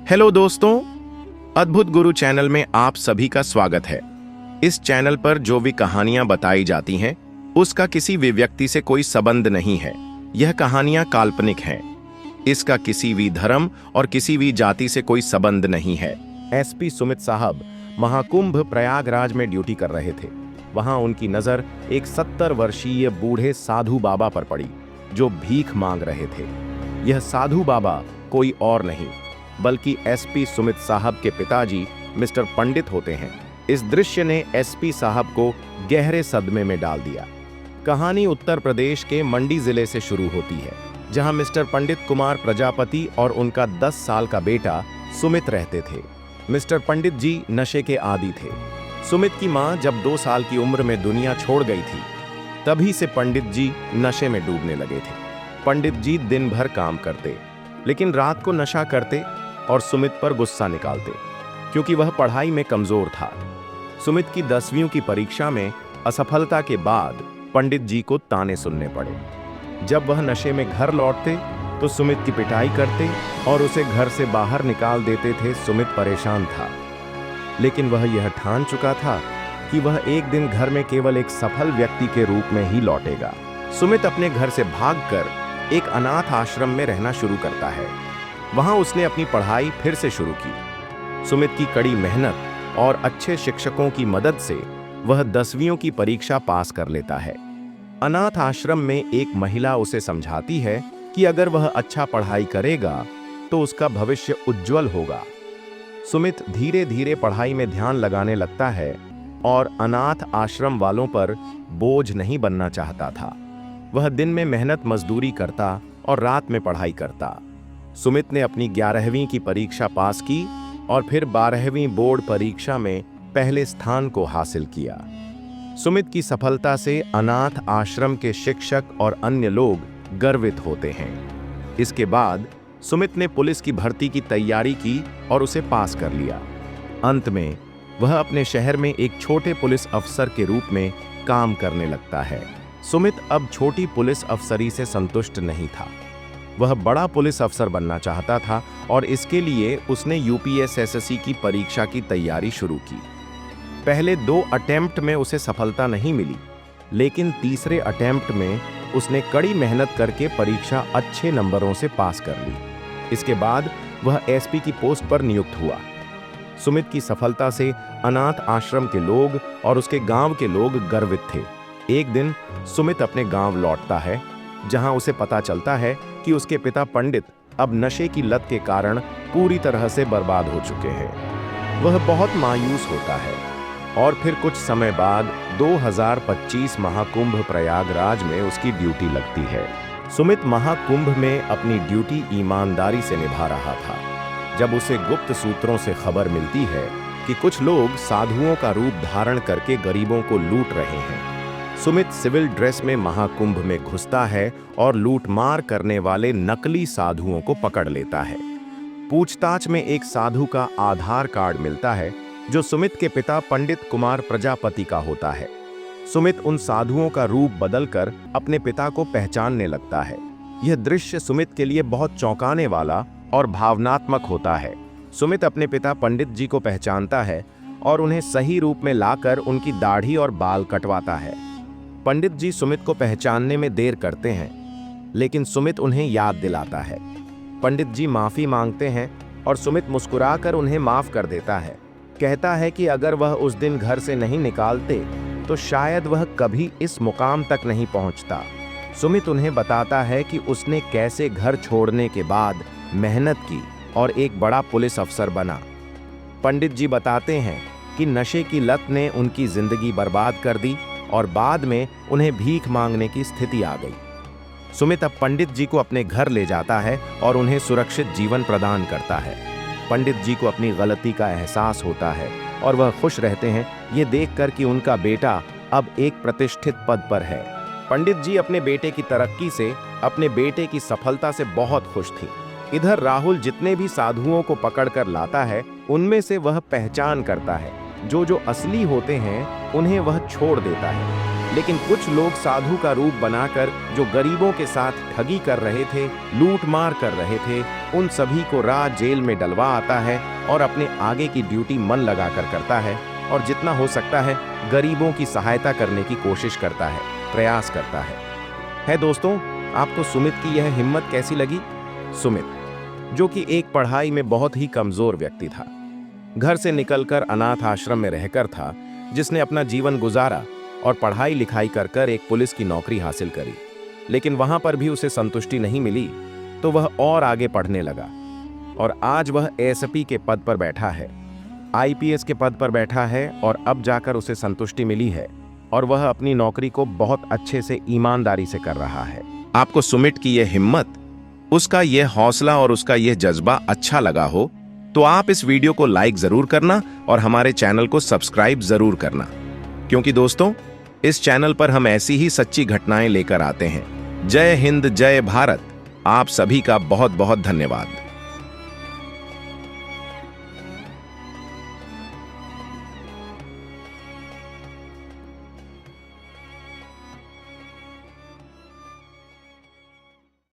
Hello दोस्तों, अद्भुत गुरु channel में आप सभी का स्वागत है। इस चैनल पर जो भी कहानियां बताई जाती हैं, उसका किसी भी व्यक्ति से कोई संबंध नहीं है। यह कहानियां काल्पनिक हैं। इसका किसी भी धर्म और किसी भी जाति से कोई संबंध नहीं है। एसपी सुमित साहब महाकुंभ प्रयागराज में ड्यूटी कर रहे थे। वहां उनकी नजर एक 70 वर्षीय बूढ़े साधु बाबा पर पड़ी, जो भीख मांग रहे थे। यह साधु बाबा कोई और नहीं बल्कि एसपी सुमित साहब के पिताजी मिस्टर पंडित होते हैं। इस दृश्य ने एसपी साहब को गहरे सदमे में डाल दिया। कहानी उत्तर प्रदेश के मंडी जिले से शुरू होती है, जहां मिस्टर पंडित कुमार प्रजापति और उनका 10 साल का बेटा सुमित रहते थे। मिस्टर पंडित जी नशे के आदी थे। सुमित की मां जब 2 साल की उम्र में दुनिया छोड़ गई थी, तभी से पंडित जी नशे में डूबने लगे थे। पंडित जी दिन भर काम करते, लेकिन रात को नशा करते और सुमित पर गुस्सा निकालते, क्योंकि वह पढ़ाई में कमजोर था। सुमित की 10वीं की परीक्षा में असफलता के बाद पंडित जी को ताने सुनने पड़े। जब वह नशे में घर लौटते तो सुमित की पिटाई करते और उसे घर से बाहर निकाल देते थे। सुमित परेशान था, लेकिन वह यह ठान चुका था कि वह एक दिन घर में केवल एक सफल व्यक्ति के रूप में ही लौटेगा। सुमित अपने घर से भागकर एक अनाथ आश्रम में रहना शुरू करता है। वहां उसने अपनी पढ़ाई फिर से शुरू की। सुमित की कड़ी मेहनत और अच्छे शिक्षकों की मदद से वह 10वीं की परीक्षा पास कर लेता है। अनाथ आश्रम में एक महिला उसे समझाती है कि अगर वह अच्छा पढ़ाई करेगा तो उसका भविष्य उज्जवल होगा। सुमित धीरे धीरे पढ़ाई में ध्यान लगाने लगता है और अनाथ आश्रम वालों पर बोझ नहीं बनना चाहता था। वह दिन में मेहनत मजदूरी करता और रात में पढ़ाई करता। सुमित ने अपनी 11वीं की परीक्षा पास की और फिर 12वीं बोर्ड परीक्षा में पहले स्थान को हासिल किया। सुमित की सफलता से अनाथ आश्रम के शिक्षक और अन्य लोग गर्वित होते हैं। इसके बाद सुमित ने पुलिस की भर्ती की तैयारी की और उसे पास कर लिया। अंत में वह अपने शहर में एक छोटे पुलिस अफसर के रूप में काम करने लगता है। सुमित अब छोटी पुलिस अफसरी से संतुष्ट नहीं था। वह बड़ा पुलिस अफसर बनना चाहता था और इसके लिए उसने यूपीएसएससी की परीक्षा की तैयारी शुरू की। पहले 2 अटेम्प्ट में उसे सफलता नहीं मिली, लेकिन तीसरे अटेम्प्ट में उसने कड़ी मेहनत करके परीक्षा अच्छे नंबरों से पास कर ली। इसके बाद वह एसपी की पोस्ट पर नियुक्त हुआ। सुमित की सफलता से अनाथ आश्रम के लोग और उसके गांव के लोग गर्वित थे। एक दिन सुमित अपने गांव लौटता है, जहां उसे पता चलता है कि उसके पिता पंडित अब नशे की लत के कारण पूरी तरह से बर्बाद हो चुके हैं। वह बहुत मायूस होता है और फिर कुछ समय बाद 2025 महाकुंभ प्रयागराज में उसकी ड्यूटी लगती है। सुमित महाकुंभ में अपनी ड्यूटी ईमानदारी से निभा रहा था, जब उसे गुप्त सूत्रों से खबर मिलती है कि कुछ लोग साधुओं का रूप धारण करके गरीबों को लूट रहे हैं। सुमित सिविल ड्रेस में महाकुंभ में घुसता है और लूटमार करने वाले नकली साधुओं को पकड़ लेता है। पूछताछ में एक साधु का आधार कार्ड मिलता है, जो सुमित के पिता पंडित कुमार प्रजापति का होता है। सुमित उन साधुओं का रूप बदलकर अपने पिता को पहचानने लगता है। यह दृश्य सुमित के लिए बहुत चौंकाने वाला और भावनात्मक होता है। सुमित अपने पिता पंडित जी को पहचानता है और उन्हें सही रूप में लाकर उनकी दाढ़ी और बाल कटवाता है। पंडित जी सुमित को पहचानने में देर करते हैं, लेकिन सुमित उन्हें याद दिलाता है। पंडित जी माफी मांगते हैं और सुमित मुस्कुराकर उन्हें माफ कर देता है। कहता है कि अगर वह उस दिन घर से नहीं निकालते तो शायद वह कभी इस मुकाम तक नहीं पहुंचता। सुमित उन्हें बताता है कि उसने कैसे घर छोड़ने के बाद मेहनत की और एक बड़ा पुलिस अफसर बना। पंडित जी बताते हैं कि नशे की लत ने उनकी जिंदगी बर्बाद कर दी और बाद में उन्हें भीख मांगने की स्थिति आ गई। सुमित अब पंडित जी को अपने घर ले जाता है और उन्हें सुरक्षित जीवन प्रदान करता है। पंडित जी को अपनी गलती का एहसास होता है और वह खुश रहते हैं ये देखकर कि उनका बेटा अब एक प्रतिष्ठित पद पर है। पंडित जी अपने बेटे की तरक्की से, अपने बेटे की सफलता से बहुत खुश थी। इधर राहुल जितने भी साधुओं को पकड़कर लाता है, उनमें से वह पहचान करता है जो असली होते हैं उन्हें वह छोड़ देता है, लेकिन कुछ लोग साधु का रूप बनाकर जो गरीबों के साथ ठगी कर रहे थे, लूटमार कर रहे थे, उन सभी को रात जेल में डलवा आता है और अपने आगे की ड्यूटी मन लगाकर करता है और जितना हो सकता है गरीबों की सहायता करने की कोशिश करता है, प्रयास करता है दोस्तों, आपको सुमित की यह हिम्मत कैसी लगी? सुमित, जो कि एक पढ़ाई में बहुत ही कमजोर व्यक्ति था, घर से निकलकर अनाथ आश्रम में रहकर था, जिसने अपना जीवन गुजारा और पढ़ाई लिखाई कर एक पुलिस की नौकरी हासिल करी, लेकिन वहां पर भी उसे संतुष्टि नहीं मिली, तो वह और आगे पढ़ने लगा और आज वह एसपी के पद पर बैठा है, आईपीएस के पद पर बैठा है और अब जाकर उसे संतुष्टि मिली है और वह अपनी नौकरी को बहुत अच्छे से ईमानदारी से कर रहा है। आपको सुमित की यह हिम्मत, उसका यह हौसला और उसका यह जज्बा अच्छा लगा हो तो आप इस वीडियो को लाइक जरूर करना और हमारे चैनल को सब्सक्राइब जरूर करना, क्योंकि दोस्तों इस चैनल पर हम ऐसी ही सच्ची घटनाएं लेकर आते हैं। जय हिंद, जय भारत। आप सभी का बहुत बहुत धन्यवाद।